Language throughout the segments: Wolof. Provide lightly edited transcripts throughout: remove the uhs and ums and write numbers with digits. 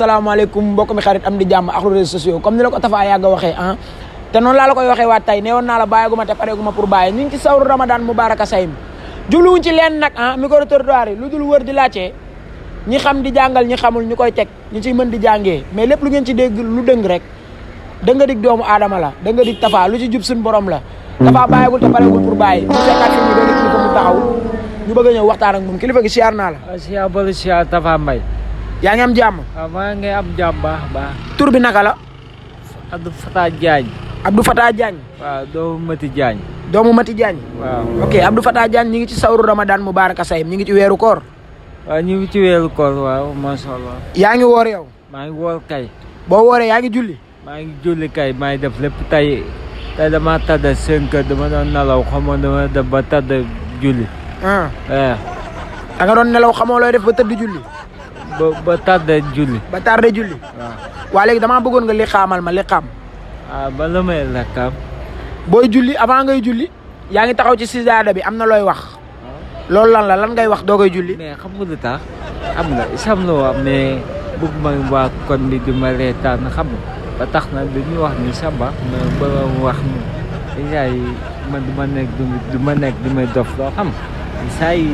asalaamaaleykum mbokk mi xarit am di jàmm ak réseaux sociaux comme ni la ko Tafa yàgg a waxee te noonu laa la koy waxee waat tey ne woon naa la bàyyiguma te pareeguma pour bàyyi ñu ngi ci sawru Ramadan Mubaraka Sayim jubluwuñ ci leen nag micro trottoir yi lu dul wër di laajte ñi xam di jàngal ñi xamul ñu koy teg ñu ciy mën di jàngee mais lépp lu ngeen ci dégg lu dëng rek da nga dig doomu aadama la da nga dig Tafa lu ci jub suñ borom la Tafa bàyyigul te pareegul pour bàyyi ñu fekkaat fi ñu doon kilifa mu taxaw ñu bëgg a ñëw waxtaan ak moom kilifa gi siyaar naa la. siyaar ba siyaar Tafa Mbaye. yaa ngi am jàmm. waaw maa ngi am jàmm baax. tur bi naka la. Abdou Fatah Diagne. Abdou Fatah Diagne. waaw doomu Mati Diagne. doomu Mati Diagne. waaw ok Abdou Fatah Diagne ñu ngi ci sawru Ramadan Mubaraka Sayim ñu ngi ci weeru koor. waaw ñu ngi ci weeru koor waaw macha allah. yaa ngi woor yow. maa ngi woor kay. boo wooree yaa ngi julli. maa ngi julli kay maa ngi def lépp tey dama tàdd 5 heures dama doon nelaw xamoo dama def ba tàdd julli. da nga doon nelaw xamoo looy def ba tëdd julli. ba tardé julli. ba tardé julli. waaw. waa léegi damaa bëggoon nga li xaamal ma li xam. ba la may lakam. booy julli avant ngay julli yaa ngi taxaw ci sijaada bi am na looy wax. loolu lan la lan ngay wax doo koy julli. mais xam nga lu tax xam nga sam la wax mais bëgg ma waa kon bi di ma reetaan xam nga ba tax na dañuy wax ni samba mais ba wax ni yaay man du ma nekk du may dof loo xam saa yi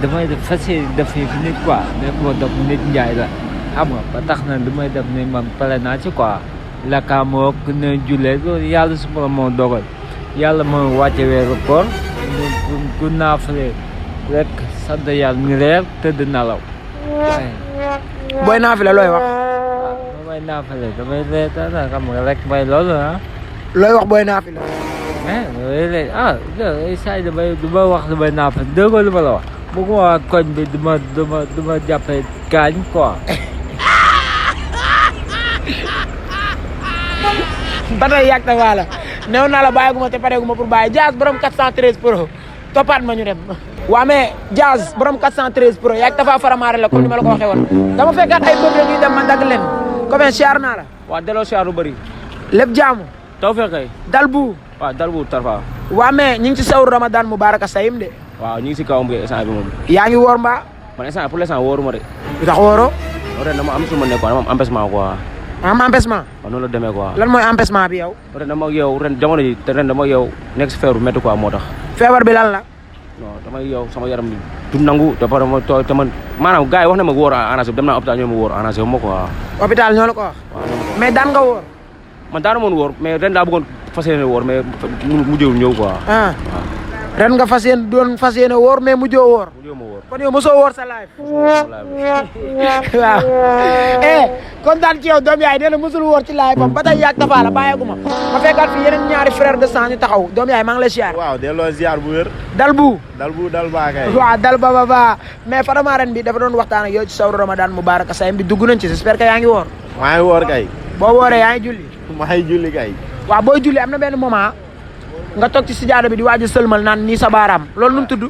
damay def fas yéene def fi nit quoi mais moo def nit njaay la xam nga ba tax na du may def ni man pare naa ci quoi lakkaa moo ne jullee loolu yàlla su ma moo dogal yàlla moo wàcce weeru koor ku naafale rek sant yàlla ñu reer tëdd nalaw. booy naafile looy wax. damay naafale damay reetaan xam nga rek may loolu looy wax booy naafile. saa yi du ma wax damay naafale dégg nga lu ma la wax. bu ko waa koñ bi du ma jàppee gaañ quoi. ba tey yàgg na waa la néew naa la bàyyiguma te pareeguma pour bàyyi Diaz borom 413 pro toppaat ma ñu dem. waa mais Diaz borom 413 pro yaa ngi Tafa faramaare la comme ni ma la ko waxee woon dama fekkaat ay bëgg ñuy dem ma dagg leen comme siyaar naa la. waaw delloo siyaar lu bëri. lépp jaamu. taw fekkay. dal bu. waaw dal bu Tafa. waa mais ñu ngi ci sawru Ramadan Mubaraka Sayim de. waaw ñu ngi si kawam bi instant bi moom. yaa ngi woor mbaa. man instant pour l'instant wóoruma de. lu tax wóoroo. ren dama am su ma nekk quoi dama am empêchement quoi. am empêchement. waaw noonu la demee quoi. lan mooy empêchement bi yow. ren dama yow ren jamono ji te ren dama yow nekk si feebar bu métti quoi moo tax. feebar bi lan la. non damay yow sama yaram bi du nangu te pare ma tooy te man maanaam gars yi wax na ma wóor arrangé dem naa hôpital ñoo ma wóor arrangé wu ma quoi. hôpital ñoo la ko wax. mais daan nga wóor. man daana moon wóor mais ren daa bëggoon fas yéene wóor mais mujjewul ñëw quoi. ren nga fas yéene wóor mais mujjoo wóor. mujjewul ma wóor. kon yow mosoo wóor sa live. waaw. kontaan ci yow doom yaay nee na mosul wóor ci live bam ba tey yaag Tafa la bàyyeeguma ma fekkaat fi yeneen ñaari frère de sang ñu taxaw doom yaay maa ngi lay ziar. waaw delloo ziar bu wér. dal bu. dal baa kay. waaw dal ba mais Fadama ren bi dafa doon waxtaan ak yow ci sawru Ramadan Mubaraka Sayim bi dugg nañ ci j'espère que yaa ngi woor. maa ngi woor kay. boo wooree yaa ngi julli. maa ngi julli kay. waaw booy julli am na benn moment nga toog ci sijaada bi di waaj a sëlmal naan nii sa baaraam loolu nu mu tudd.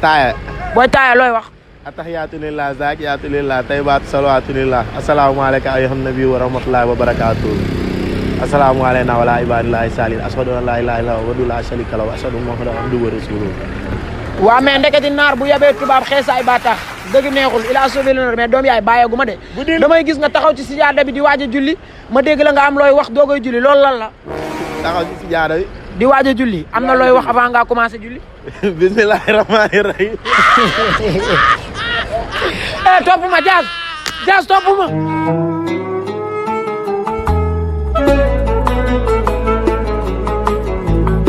taaya. booy taaya looy wax. atahiyaatu lillah zaakiyaatu lillah tayyibaatu salawaatu lillah asalaamaaleykum ayyuhan nabi wa rahmatullahi wa barakaatu. asalaamualeykum wa ala ibadillahi salihin ashhadu an la ilaha illallah wahdahu la sharika lahu wa ashhadu anna muhammadan abduhu wa rasuluhu. waa mais ndeketi naar bu yabee tubaab xeesaay ba tax dëgg neexul il a sauvé l'honneur mais doom yaay bàyyeegu ma de. damay gis nga taxaw ci sijaada bi di waaj a julli ma dégg la nga am looy wax doogay julli loolu lan la. taxaw ci sijaada bi. di waaj a julli am na looy wax avant ngaa commencé julli. bismillahi rahmaani rahim. topp ma Diaz topp ma.